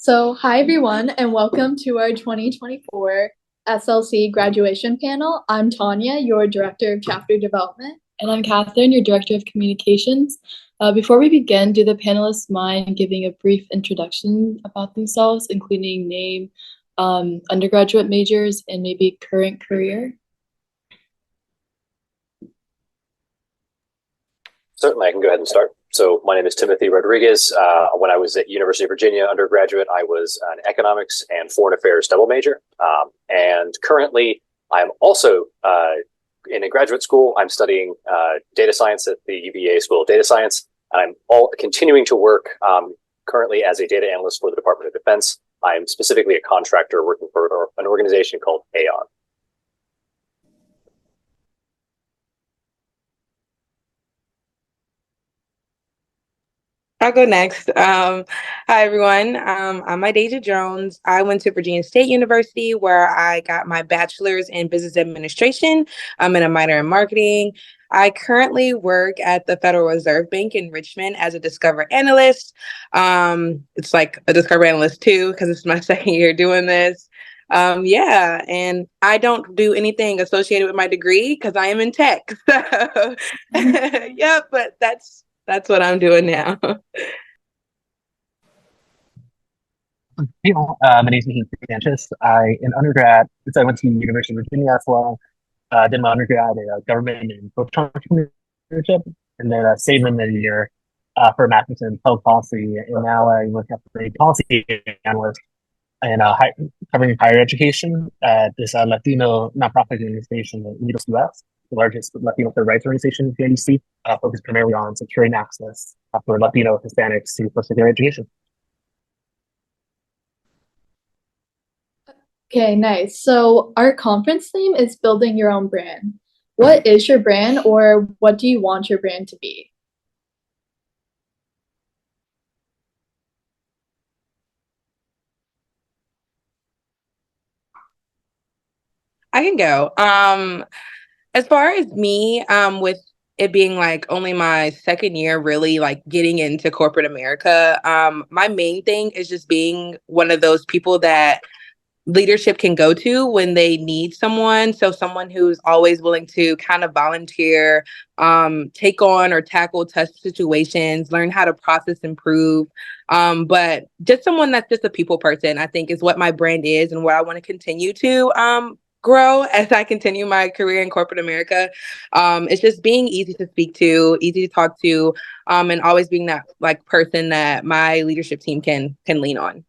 Hi everyone, and welcome to our 2024 SLC graduation panel. I'm Tanya, your Director of Chapter Development. And I'm Catherine, your Director of Communications. Before we begin, do the panelists mind giving a brief introduction about themselves, including name, undergraduate majors, and maybe current career? Certainly, I can go ahead and start. So my name is Timothy Rodriguez. When I was at University of Virginia undergraduate, I was an economics and foreign affairs double major. And currently, I'm also in a graduate school. I'm studying data science at the UVA School of Data Science. I'm continuing to work currently as a data analyst for the Department of Defense. I'm specifically a contractor working for an organization called Aon. I'll go next. Hi, everyone. I'm Idasia Jones. I went to Virginia State University where I got my bachelor's in business administration and a minor in marketing. I currently work at the Federal Reserve Bank in Richmond as a Discover analyst. It's like a Discover analyst too, because it's my second year doing this. And I don't do anything associated with my degree because I am in tech. So, yeah, but that's what I'm doing now. My name is Ethan Sanchez. In undergrad, so I went to University of Virginia as well. Did my undergrad in government and social entrepreneurship, and then stayed in a year for a master's in public policy. And now I work as a policy analyst and covering higher education at this Latino nonprofit organization in the US, the largest Latino civil rights organization in the United States, focused primarily on securing access for Latino Hispanics to post-secondary education. Okay, nice. So our conference theme is building your own brand. What is your brand, or what do you want your brand to be? I can go. As far as me, with it being like only my second year really like getting into corporate America, my main thing is just being one of those people that leadership can go to when they need someone. So someone who's always willing to kind of volunteer, take on or tackle tough situations, learn how to process, improve. But just someone that's just a people person, I think is what my brand is and what I want to continue to grow as I continue my career in corporate America. It's just being easy to speak to, easy to talk to, and always being that like person that my leadership team can lean on.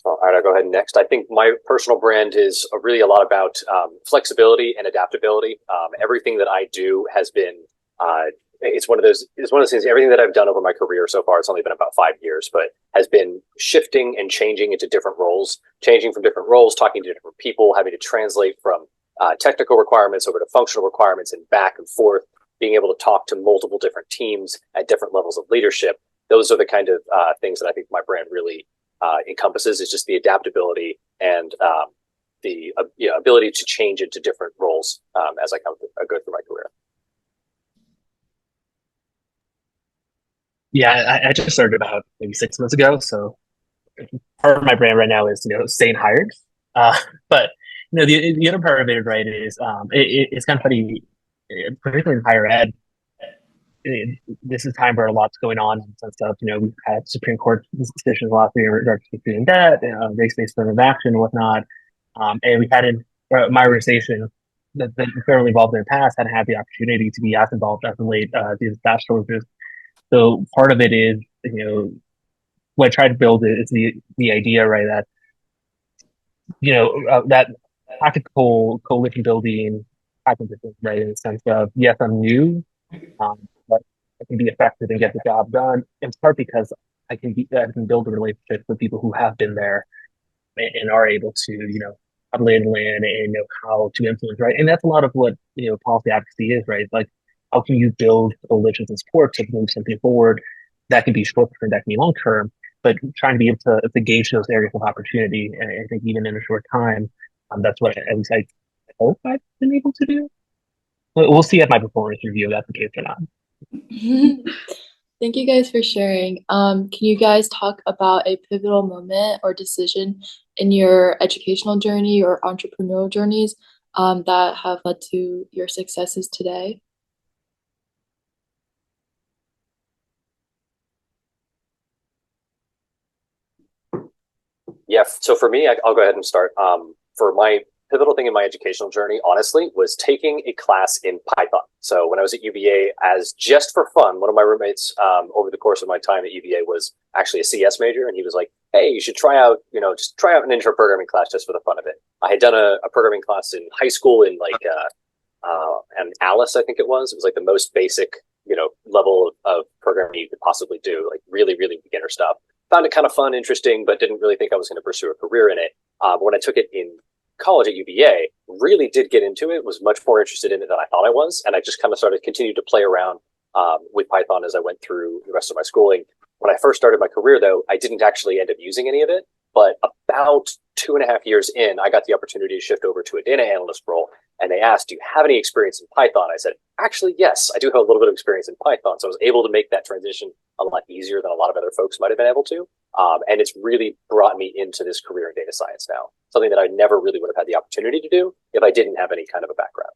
All right, I'll go ahead next. I think my personal brand is really a lot about flexibility and adaptability. Everything that I do has been, it's one of those things, everything that I've done over my career so far, it's only been about 5 years, but has been shifting and changing into different roles, changing from different roles, talking to different people, having to translate from technical requirements over to functional requirements and back and forth, being able to talk to multiple different teams at different levels of leadership. Those are the kind of things that I think my brand really encompasses, is just the adaptability and the ability to change into different roles as I go through my career. Yeah, I just started about maybe 6 months ago. So part of my brand right now is staying hired. But the other part of it, right, is it's kind of funny, particularly in higher ed. This is a time where a lot's going on and stuff. We've had Supreme Court decisions last year in regards to student debt, race-based affirmative action and whatnot. And we've had in my organization that's been fairly involved in the past hadn't had the opportunity to be as involved as of late these past shortages. So part of it is, what I try to build is the idea, right, that that practical coalition building happens, right, in the sense of, yes, I'm new, but I can be effective and get the job done. In part because I can build a relationship with people who have been there and are able to, have laid the land and know how to influence, right? And that's a lot of what policy advocacy is, right? Like, how can you build coalitions and support to move something forward that can be short term, that can be long term, but trying to be able to gauge those areas of opportunity. And I think even in a short time, that's what at least I hope I've been able to do. we'll see at my performance review if that's the case or not. Thank you guys for sharing. Can you guys talk about a pivotal moment or decision in your educational journey or entrepreneurial journeys that have led to your successes today? Yeah, so for me, I'll go ahead and start. For my pivotal thing in my educational journey, honestly, was taking a class in Python. So when I was at UVA, as just for fun, one of my roommates over the course of my time at UVA was actually a CS major, and he was like, "Hey, you should try out, just try out an intro programming class just for the fun of it." I had done a programming class in high school in like an Alice, I think it was. It was like the most basic, level of programming you could possibly do, like really, really beginner stuff. Found it kind of fun, interesting, but didn't really think I was going to pursue a career in it. But when I took it in college at UVA, really did get into it, was much more interested in it than I thought I was. And I just kind of continued to play around with Python as I went through the rest of my schooling. When I first started my career, though, I didn't actually end up using any of it. But about 2.5 years in, I got the opportunity to shift over to a data analyst role. And they asked, "Do you have any experience in Python?" I said, "Actually, yes, I do have a little bit of experience in Python." So I was able to make that transition a lot easier than a lot of other folks might have been able to. And it's really brought me into this career in data science now, something that I never really would have had the opportunity to do if I didn't have any kind of a background.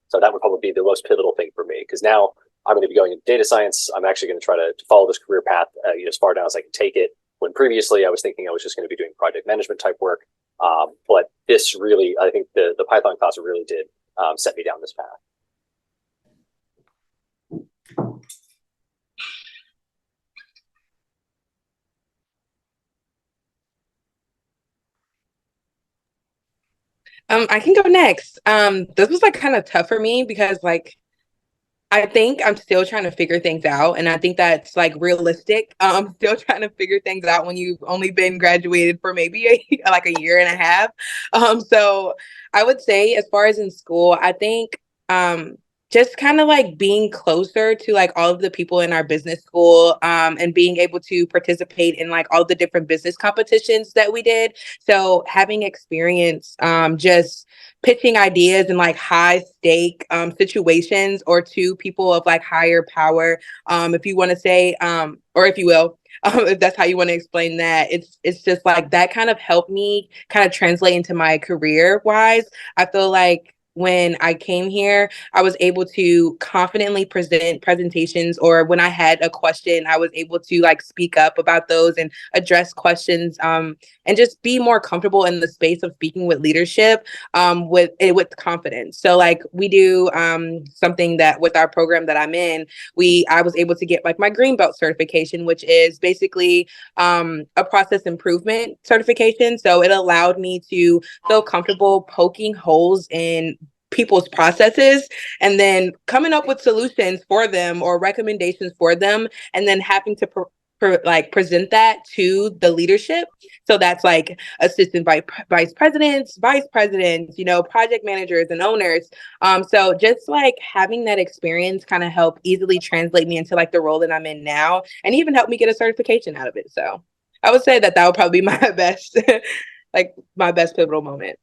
So that would probably be the most pivotal thing for me, because now I'm going to be going into data science. I'm actually going to try to follow this career path as far down as I can take it, when previously I was thinking I was just going to be doing project management type work. But this really, I think the Python class really did set me down this path. I can go next. This was like kind of tough for me because like I think I'm still trying to figure things out, and I think that's like realistic. Still trying to figure things out when you've only been graduated for maybe like a year and a half. So I would say, as far as in school, I think just kind of like being closer to like all of the people in our business school, and being able to participate in like all the different business competitions that we did. So having experience, just pitching ideas in like high stake situations, or to people of like higher power, if you want to say, or if you will, if that's how you want to explain that. It's just like that kind of helped me kind of translate into my career wise. I feel like when I came here, I was able to confidently present presentations, or when I had a question, I was able to like speak up about those and address questions, and just be more comfortable in the space of speaking with leadership, with confidence. So like we do something that with our program that I'm in, I was able to get like my green belt certification, which is basically a process improvement certification. So it allowed me to feel comfortable poking holes in people's processes and then coming up with solutions for them or recommendations for them, and then having to present that to the leadership. So that's like assistant vice presidents, project managers and owners. So just like having that experience kind of helped easily translate me into like the role that I'm in now, and even helped me get a certification out of it. So I would say that would probably be my best, like my best pivotal moment.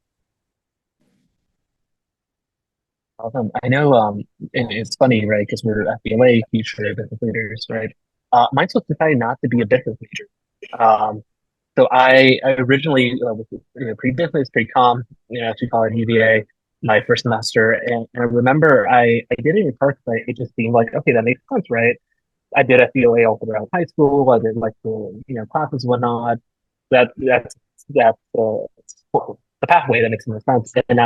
Awesome. I know, and it's funny, right? Because we're FBLA future business leaders, right? Mine was decided not to be a business major. So I originally was, pre-business, pre-com, as we call it, UVA, my first semester, and I remember I did it in part because it just seemed like, okay, that makes sense, right? I did FBLA all throughout high school. I did like the classes and whatnot. That's the pathway that makes more sense. And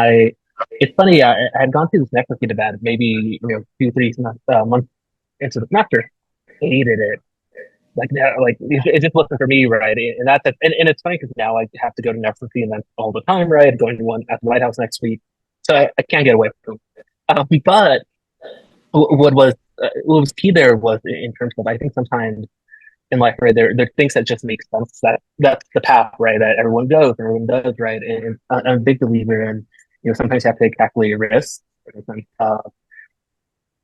it's funny. I had gone through this networking event maybe 2, 3 months into the semester. Hated it. Like now, like it just wasn't for me, right? And and it's funny because now I have to go to networking events all the time, right? I'm going to one at the White House next week, so I can't get away from it. But what was key there was in terms of, I think sometimes in life, right, there are things that just make sense, that's the path, right, that everyone does, right. And I'm a big believer in, sometimes you have to take calculated risks.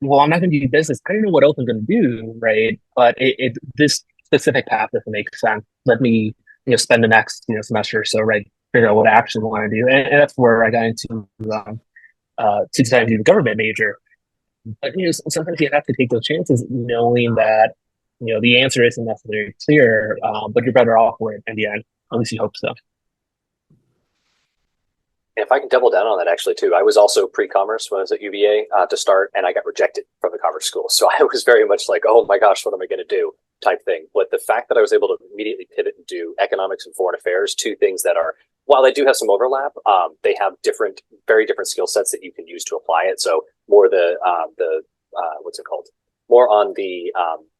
Well, I'm not going to do business. I don't know what else I'm going to do, right? But this specific path doesn't make sense. Let me, spend the next, semester or so, right, figure out what I actually want to do, and that's where I got into to decide to do the government major. But sometimes you have to take those chances, knowing that the answer isn't necessarily clear, but you're better off for it in the end. At least you hope so. And if I can double down on that actually too, I was also pre-commerce when I was at UVA to start, and I got rejected from the commerce school. So I was very much like, oh my gosh, what am I going to do type thing. But the fact that I was able to immediately pivot and do economics and foreign affairs, two things that are, while they do have some overlap, they have very different skill sets that you can use to apply it. So more what's it called? More on the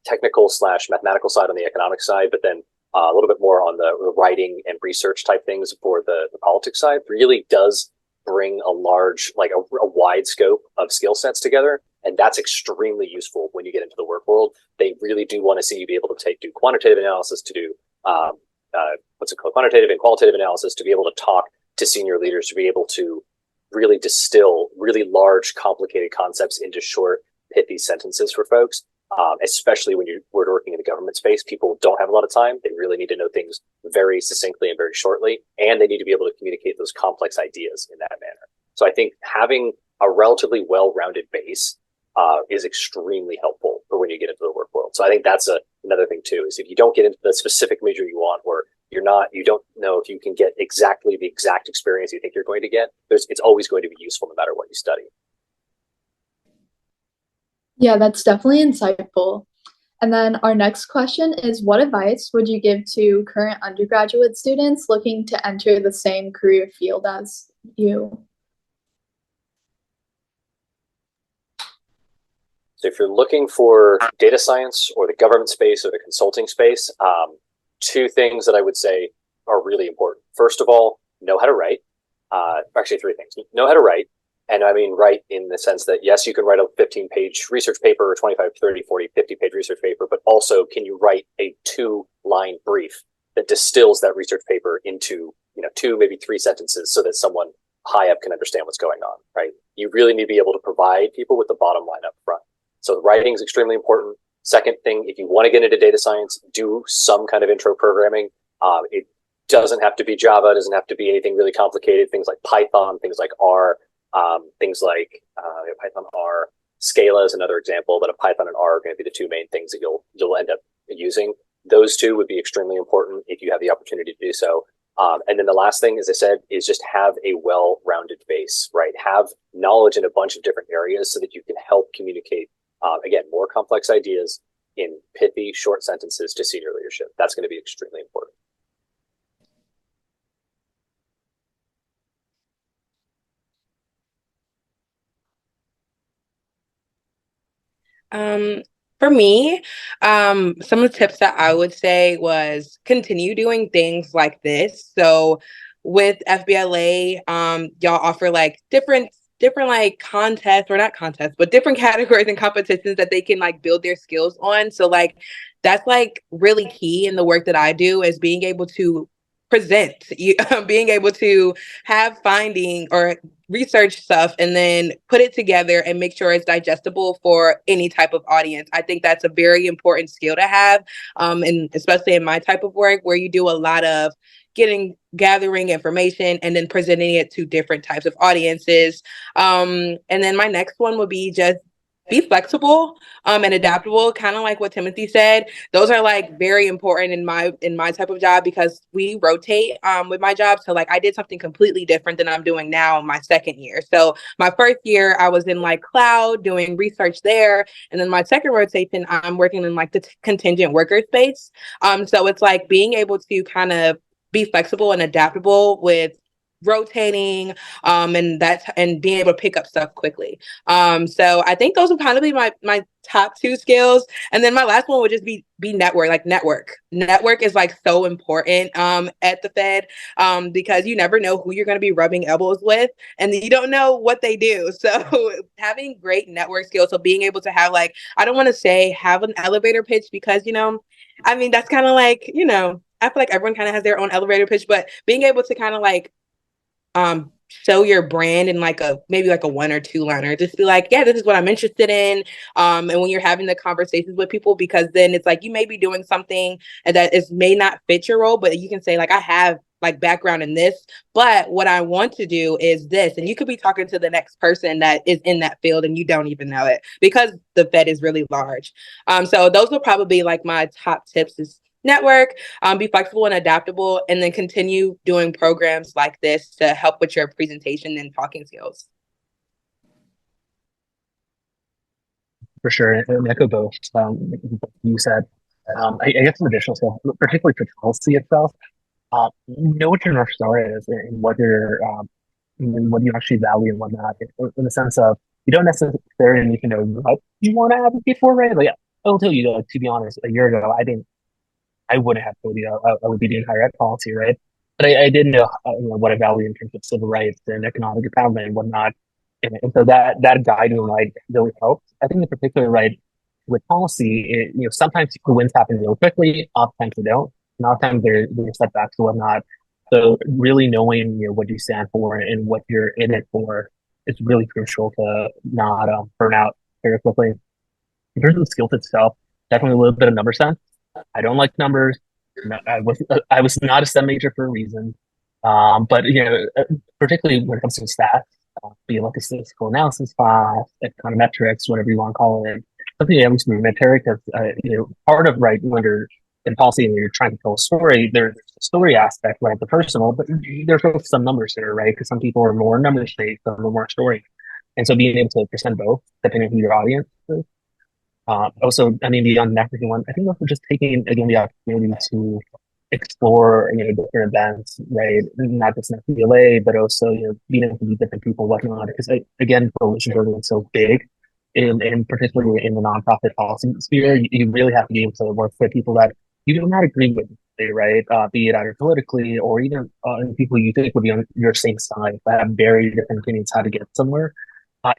technical / mathematical side on the economic side, but then a little bit more on the writing and research type things for the politics side really does bring a large, like a wide scope of skill sets together. And that's extremely useful when you get into the work world. They really do want to see you be able to do quantitative analysis, to do quantitative and qualitative analysis, to be able to talk to senior leaders, to be able to really distill really large, complicated concepts into short, pithy sentences for folks. Especially when we're working in the government space, people don't have a lot of time. They really need to know things very succinctly and very shortly, and they need to be able to communicate those complex ideas in that manner. So I think having a relatively well-rounded base is extremely helpful for when you get into the work world. So I think that's another thing too, is if you don't get into the specific major you want, or you don't know if you can get exactly the exact experience you think you're going to get, it's always going to be useful no matter what you study. Yeah, that's definitely insightful. And then our next question is, what advice would you give to current undergraduate students looking to enter the same career field as you? So if you're looking for data science or the government space or the consulting space, two things that I would say are really important. First of all, know how to write. Actually, three things. Know how to write. And I mean write in the sense that, yes, you can write a 15-page research paper or 25, 30, 40, 50-page research paper, but also can you write a 2-line brief that distills that research paper into 2, maybe 3 sentences so that someone high up can understand what's going on, right? You really need to be able to provide people with the bottom line up front. So writing is extremely important. Second thing, if you want to get into data science, do some kind of intro programming. It doesn't have to be Java, it doesn't have to be anything really complicated. Things like Python, things like R, things like Python, R, Scala is another example, but Python and R are going to be the two main things that you'll end up using. Those two would be extremely important if you have the opportunity to do so. And then the last thing, as I said, is just have a well-rounded base, right? Have knowledge in a bunch of different areas so that you can help communicate, again, more complex ideas in pithy, short sentences to senior leadership. That's going to be extremely important. For me, some of the tips that I would say was continue doing things like this. So with FBLA, y'all offer like different like contests, or not contests, but different categories and competitions that they can like build their skills on. So like that's like really key in the work that I do, is being able to present, being able to have finding or research stuff and then put it together and make sure it's digestible for any type of audience. I think that's a very important skill to have, and especially in my type of work where you do a lot of gathering information and then presenting it to different types of audiences. And then my next one would be just be flexible and adaptable, kind of like what Timothy said. Those are like very important in my type of job, because we rotate with my job. So like I did something completely different than I'm doing now in my second year. So my first year I was in like cloud doing research there, and then my second rotation I'm working in like the contingent worker space. So it's like being able to kind of be flexible and adaptable with rotating, and being able to pick up stuff quickly. So I think those would kind of be my top 2 skills. And then my last one would just be network. Network is like so important at the Fed, because you never know who you're going to be rubbing elbows with, and you don't know what they do. So having great network skills, so being able to have like, I don't want to say have an elevator pitch, because I mean that's kind of like, I feel like everyone kind of has their own elevator pitch, but being able to kind of like show your brand in like maybe like a 1 or 2 liner, just be like, yeah, this is what I'm interested in. And when you're having the conversations with people, because then it's like you may be doing something that may not fit your role, but you can say like, I have like background in this, but what I want to do is this. And you could be talking to the next person that is in that field and you don't even know it because the Fed is really large. So those will probably be like my top tips is network, be flexible and adaptable, and then continue doing programs like this to help with your presentation and talking skills. For sure, and echo both you said. I guess some additional stuff, particularly for policy itself. Know what your North Star is and what you actually value and whatnot. In the sense of you don't necessarily need to know what you want to advocate for, right? Like I'll tell you, to be honest, a year ago, I wouldn't have told you I would be doing higher ed policy, right? But I did know, what I value in terms of civil rights and economic empowerment and whatnot. And so that guiding light really helped. I think in particular, right, with policy, sometimes the wins happen real quickly, oftentimes they don't. And oftentimes there's setbacks and whatnot. So really knowing, what you stand for and what you're in it for is really crucial to not burn out very quickly. In terms of the skills itself, definitely a little bit of number sense. I don't like numbers. I was not a STEM major for a reason. But particularly when it comes to stats, be it like a statistical analysis class, econometrics, whatever you want to call it, something that was rudimentary because part of right when you're in policy and you're trying to tell a story, there's a story aspect, right, the personal, but there's both some numbers there, right? Because some people are more numbers based, some are more story, and so being able to present both depending on who your audience is. Also, I mean, beyond the networking one, I think also just taking, again, the opportunity to explore, different events, right? Not just in FBLA, but also, being able to meet different people, whatnot. Because, again, coalition building is so big, and particularly in the nonprofit policy sphere, you really have to be able to work with people that you do not agree with, right? Be it either politically or even people you think would be on your same side, but have very different opinions how to get somewhere.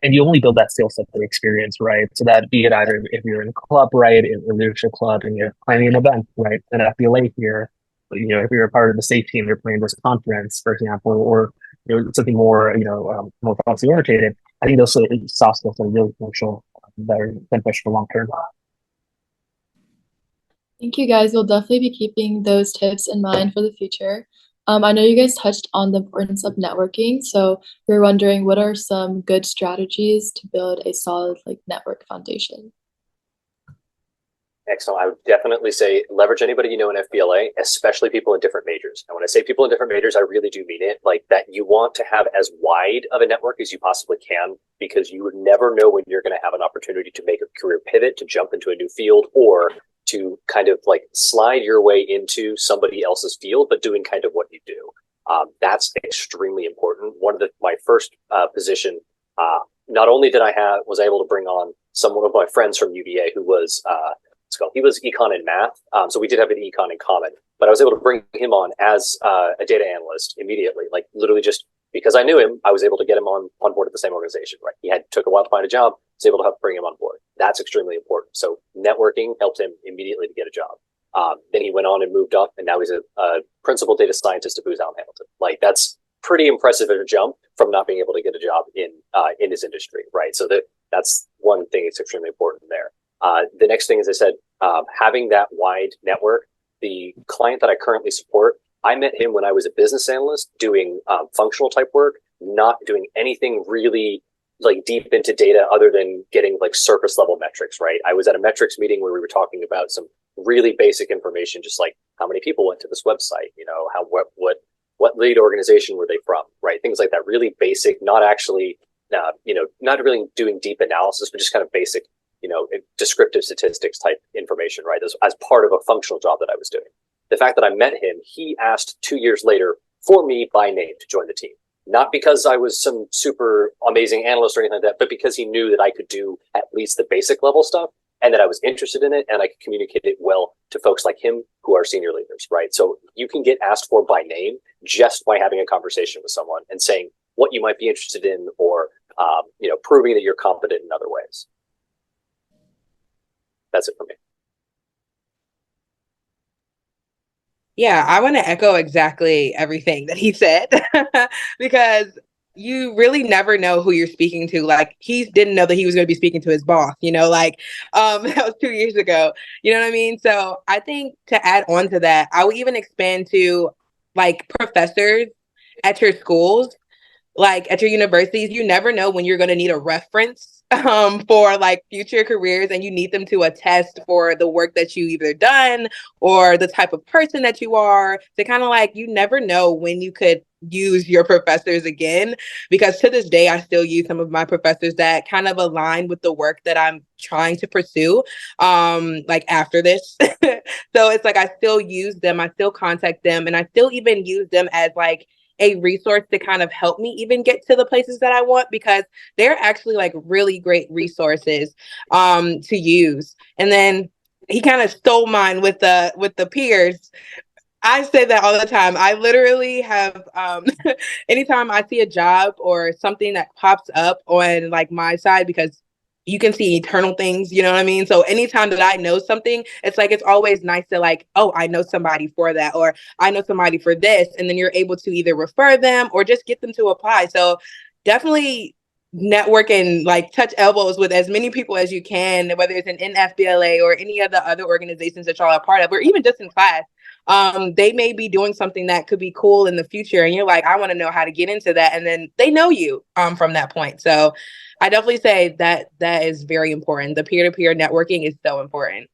And you only build that skill set through experience, right? So that be it either if you're in a club, right, in a leadership club, and you're planning an event, right, an FBLA here, if you're a part of the state team, you're playing this conference, for example, or something more, more policy oriented. I think those soft skills are really crucial, that are beneficial long term. Thank you, guys. We'll definitely be keeping those tips in mind for the future. I know you guys touched on the importance of networking, so we're wondering what are some good strategies to build a solid network foundation? Excellent. I would definitely say leverage anybody you know in FBLA, especially people in different majors. And when I say people in different majors, I really do mean it. Like that you want to have as wide of a network as you possibly can, because you would never know when you're going to have an opportunity to make a career pivot, to jump into a new field, or to kind of slide your way into somebody else's field, but doing kind of what you do. That's extremely important. My first position, not only was I able to bring on one of my friends from UVA who was, he was econ and math. So we did have an econ in common, but I was able to bring him on as a data analyst immediately, literally just because I knew him, I was able to get him on board at the same organization, right? He took a while to find a job, was able to help bring him on board. That's extremely important. So networking helped him immediately to get a job. Then he went on and moved up, and now he's a principal data scientist at Booz Allen Hamilton. That's pretty impressive at a jump from not being able to get a job in his industry, right? So that's one thing that's extremely important there. The next thing, as I said, having that wide network. The client that I currently support, I met him when I was a business analyst doing functional type work, not doing anything really deep into data other than getting surface level metrics, right? I was at a metrics meeting where we were talking about some really basic information, just how many people went to this website, what lead organization were they from, right? Things like that, really basic, not actually, not really doing deep analysis, but just kind of basic, descriptive statistics type information, right? As part of a functional job that I was doing. The fact that I met him, he asked 2 years later for me by name to join the team. Not because I was some super amazing analyst or anything like that, but because he knew that I could do at least the basic level stuff and that I was interested in it and I could communicate it well to folks like him who are senior leaders, right? So you can get asked for by name just by having a conversation with someone and saying what you might be interested in, or proving that you're competent in other ways. That's it for me. Yeah, I want to echo exactly everything that he said because you really never know who you're speaking to. He didn't know that he was going to be speaking to his boss, that was 2 years ago. You know what I mean? So I think to add on to that, I would even expand to like professors at your schools, like at your universities, you never know when you're going to need a reference for like future careers, and you need them to attest for the work that you either done or the type of person that you are, to kind of like, you never know when you could use your professors again, because to this day I still use some of my professors that kind of align with the work that I'm trying to pursue like after this. So it's like I still use them, I still contact them, and I still even use them as like a resource to kind of help me even get to the places that I want, because they're actually like really great resources to use. And then he kind of stole mine with the peers. I say that all the time. I literally have anytime I see a job or something that pops up on like my side, because you can see eternal things, you know what I mean? So anytime that I know something, it's like, it's always nice to like, oh, I know somebody for that, or I know somebody for this. And then you're able to either refer them or just get them to apply. So definitely network and like touch elbows with as many people as you can, whether it's in FBLA or any of the other organizations that y'all are part of, or even just in class. They may be doing something that could be cool in the future, and you're like, I want to know how to get into that, and then they know you from that point. So I definitely say that that is very important. The peer-to-peer networking is so important.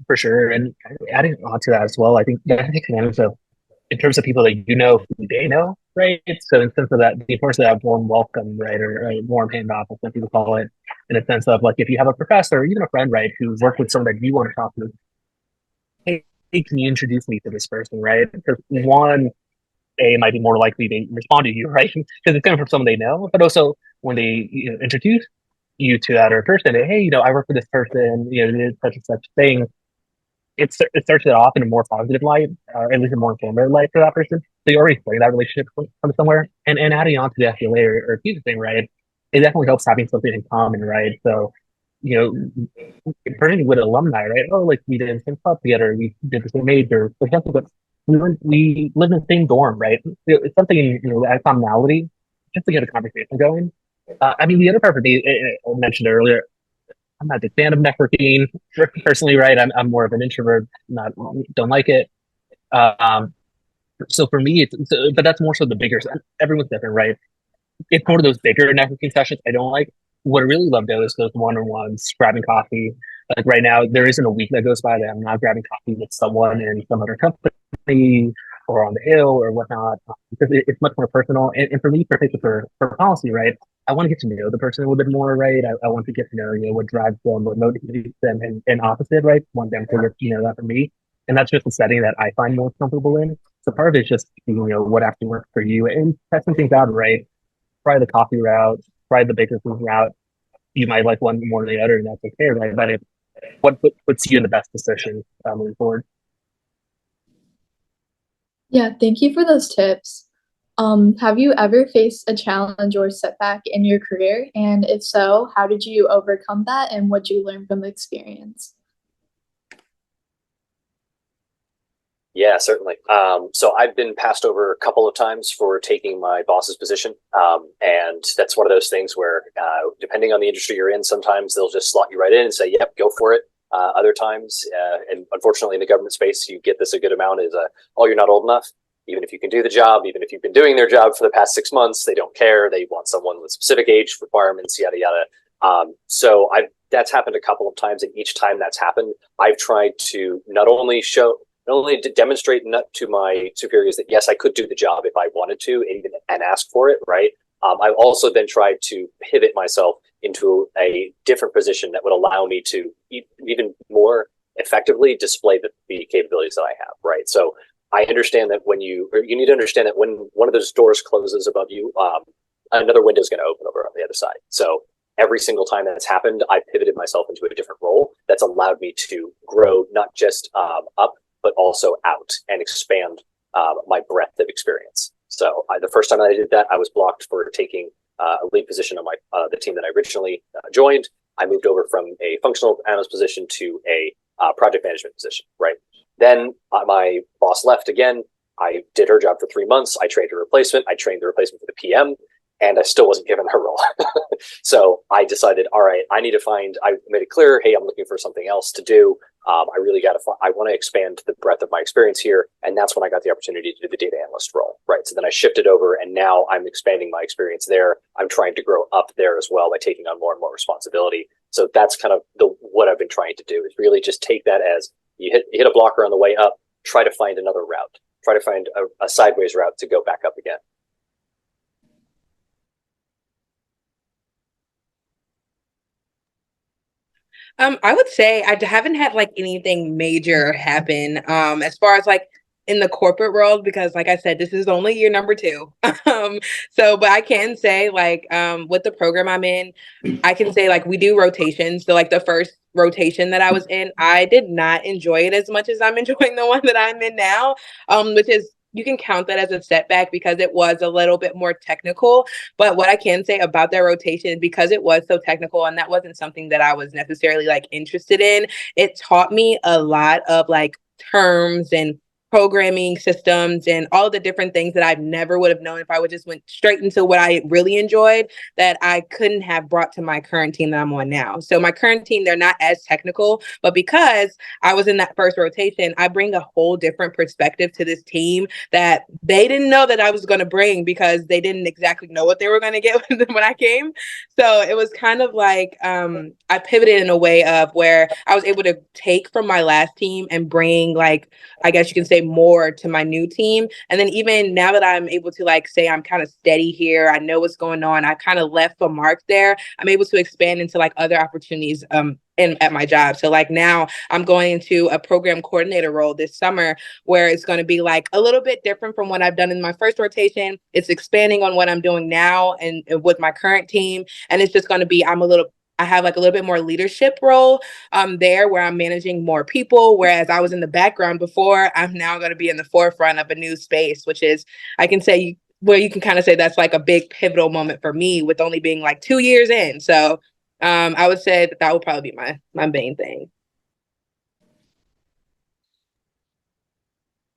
For sure. And adding on to that as well, I think that takes advantage of, in terms of people that you know who they know, right? So in the sense of that, the importance of that warm welcome, right, or a warm handoff, as some people call it, in a sense of like, if you have a professor or even a friend, right, who's worked with someone that you want to talk to, hey, can you introduce me to this person, right? Because one, A, might be more likely to respond to you, right? Because it's coming from someone they know, but also when they introduce you to that other person, hey, I work with this person, did such and such thing. It starts it off in a more positive light, at least a more informative light for that person. So you already starting that relationship from somewhere, and adding on to the FBLA or future thing, right? It definitely helps having something in common, right? So, particularly with alumni, right? Oh, like we did the same club together, we did the same major, for example, but we live in the same dorm, right? It's something, that commonality, just to get a conversation going. I mean, the other part for me, I mentioned earlier, I'm not a big fan of networking personally, right? I'm more of an introvert, don't like it. Um, so for me, but that's more so the bigger. Everyone's different, right? It's one of those bigger networking sessions I don't like. What I really love though is those one-on-ones, grabbing coffee. Like right now, there isn't a week that goes by that I'm not grabbing coffee with someone in some other company or on the hill or whatnot, because it's much more personal. And for me, particularly for policy, right? I want to get to know the person a little bit more, right? I want to get to know, what drives them, what motivates them, and opposite, right? Want them to get that for me. And that's just a setting that I find most comfortable in. So part of it is just, what actually works for you and testing things out, right? Try the coffee route, try the baker food route. You might like one more than the other, and that's okay, right? But what puts you in the best position moving forward? Yeah, thank you for those tips. Have you ever faced a challenge or setback in your career? And if so, how did you overcome that and what did you learn from the experience? Yeah, certainly. So I've been passed over a couple of times for taking my boss's position. And that's one of those things where, depending on the industry you're in, sometimes they'll just slot you right in and say, yep, go for it. Other times, and unfortunately in the government space, you get this a good amount is, oh, you're not old enough. Even if you can do the job, even if you've been doing their job for the past 6 months, they don't care. They want someone with specific age requirements, yada, yada. So that's happened a couple of times, and each time that's happened, I've tried to not only to demonstrate to my superiors that yes, I could do the job if I wanted to, and ask for it, right? I've also then tried to pivot myself into a different position that would allow me to even more effectively display the capabilities that I have, right? So I understand that you need to understand that when one of those doors closes above you, another window is going to open over on the other side. So every single time that's happened, I pivoted myself into a different role that's allowed me to grow not just up, but also out and expand my breadth of experience. So the first time that I did that, I was blocked for taking a lead position on the team that I originally joined. I moved over from a functional analyst position to a project management position, right? Then my boss left again. I did her job for 3 months. I trained a replacement. I trained the replacement for the PM, and I still wasn't given her role. So I decided, all right, I made it clear, hey, I'm looking for something else to do. I really I want to expand the breadth of my experience here. And that's when I got the opportunity to do the data analyst role, right? So then I shifted over and now I'm expanding my experience there. I'm trying to grow up there as well by taking on more and more responsibility. So that's kind of what I've been trying to do, is really just take that as you hit a blocker on the way up, try to find another route, try to find a sideways route to go back up again. I would say I haven't had like anything major happen as far as like in the corporate world, because like I said, this is only year number 2. But I can say like with the program I'm in, I can say like we do rotations. So like the first rotation that I was in, I did not enjoy it as much as I'm enjoying the one that I'm in now, which is, you can count that as a setback because it was a little bit more technical. But what I can say about that rotation, because it was so technical and that wasn't something that I was necessarily like interested in, it taught me a lot of like terms and programming systems and all the different things that I never would have known if I would just went straight into what I really enjoyed, that I couldn't have brought to my current team that I'm on now. So my current team, they're not as technical, but because I was in that first rotation, I bring a whole different perspective to this team that they didn't know that I was going to bring, because they didn't exactly know what they were going to get when I came. So it was kind of like I pivoted in a way of where I was able to take from my last team and bring, like, I guess you can say, more to my new team. And then even now that I'm able to like say I'm kind of steady here, I know what's going on, I kind of left a mark there, I'm able to expand into like other opportunities at my job. So like now I'm going into a program coordinator role this summer, where it's going to be like a little bit different from what I've done in my first rotation. It's expanding on what I'm doing now and with my current team. And it's just going to be, I have like a little bit more leadership role there, where I'm managing more people. Whereas I was in the background before, I'm now going to be in the forefront of a new space, which is, I can say, where you can kind of say that's like a big pivotal moment for me, with only being like 2 years in. So I would say that would probably be my main thing.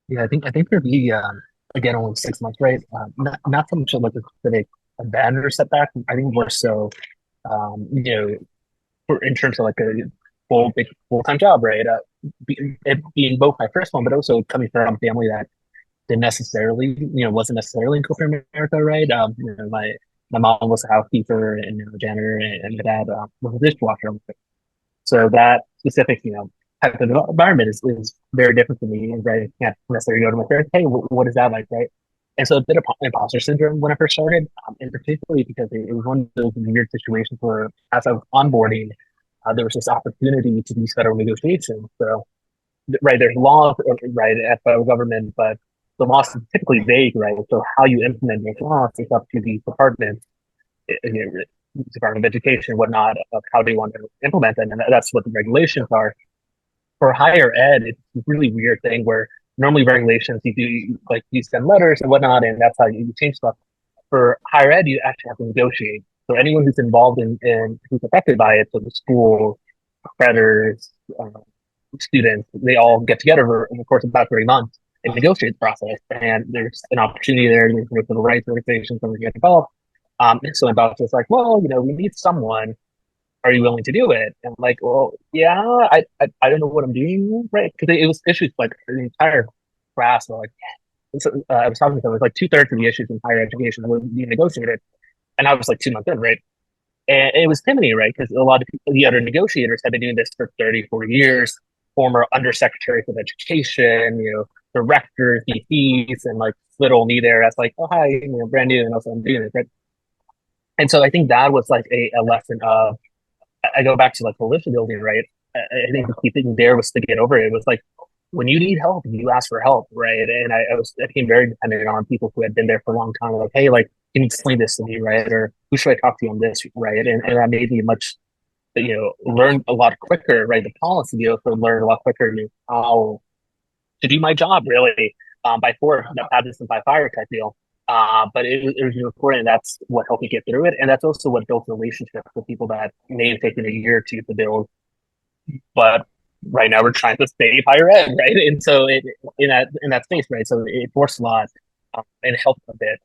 Yeah, I think for me, again, only 6 months, right? Not so much like a specific advantage or setback. I think more so, you know, in terms of like a big full-time job, right? It being both my first one, but also coming from a family that didn't necessarily, wasn't necessarily in corporate America, right? My mom was a housekeeper and janitor, and my dad was a dishwasher. So that specific, type of environment is very different for me, right? I can't necessarily go to my parents, hey, what is that like, right? And so a bit of imposter syndrome when I first started, and particularly because it was one of those weird situations where, as I was onboarding, there was this opportunity to do federal negotiations. So, right, there's laws, right, at federal government, but the laws are typically vague, right? So how you implement those laws is up to the department, Department of Education, whatnot, of how they want to implement them, and that's what the regulations are. For higher ed, it's a really weird thing where normally regulations you do, like, you send letters and whatnot, and that's how you change stuff. For higher ed, you actually have to negotiate. So anyone who's involved in who's affected by it, so the school, creditors, students, they all get together over the course of about 3 months and negotiate the process. And there's an opportunity there. There's civil rights organizations that get involved. So my boss was like, well, we need someone. Are you willing to do it? And I'm like, well, yeah, I don't know what I'm doing, right? Because it was issues like the entire class were like, I was talking to them, it was like 2/3 of the issues in higher education would be negotiated. And I was like 2 months in, right? And it was intimidating, right? Because a lot of people, the other negotiators have been doing this for 30, 40 years, former undersecretaries of education, directors, VPs, and like little me there that's like, oh, hi, brand new, and also I'm doing it, right? And so I think that was like a lesson of, I go back to like coalition building, right? I think the key thing there was to get over it. It was like, when you need help, you ask for help, right? And I became very dependent on people who had been there for a long time. Like, hey, like, can you explain this to me, right? Or who should I talk to on this, right? And that made me learn a lot quicker, right? The policy, also learn a lot quicker how to do my job, really, by force, not baptism by fire type deal. But it was important. That's what helped me get through it. And that's also what built relationships with people that may have taken a year or two to build. But right now we're trying to save higher ed, right? And so in that space, right? So it forced a lot and helped a bit.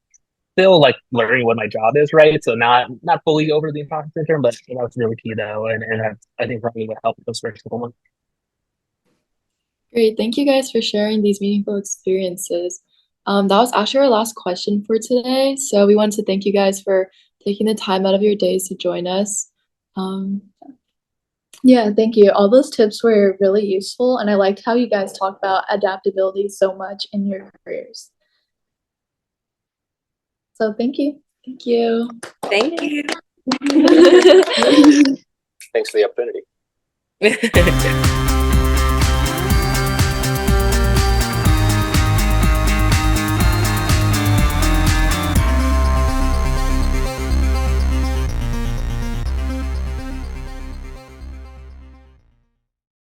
Still like learning what my job is, right? So not fully over the imposter syndrome, but that was really key though. And that's, I think, probably what helped those first couple months. Great. Thank you guys for sharing these meaningful experiences. That was actually our last question for today. So we want to thank you guys for taking the time out of your days to join us. Yeah, thank you. All those tips were really useful, and I liked how you guys talked about adaptability so much in your careers. So thank you. Thank you. Thank you. Thanks for the opportunity.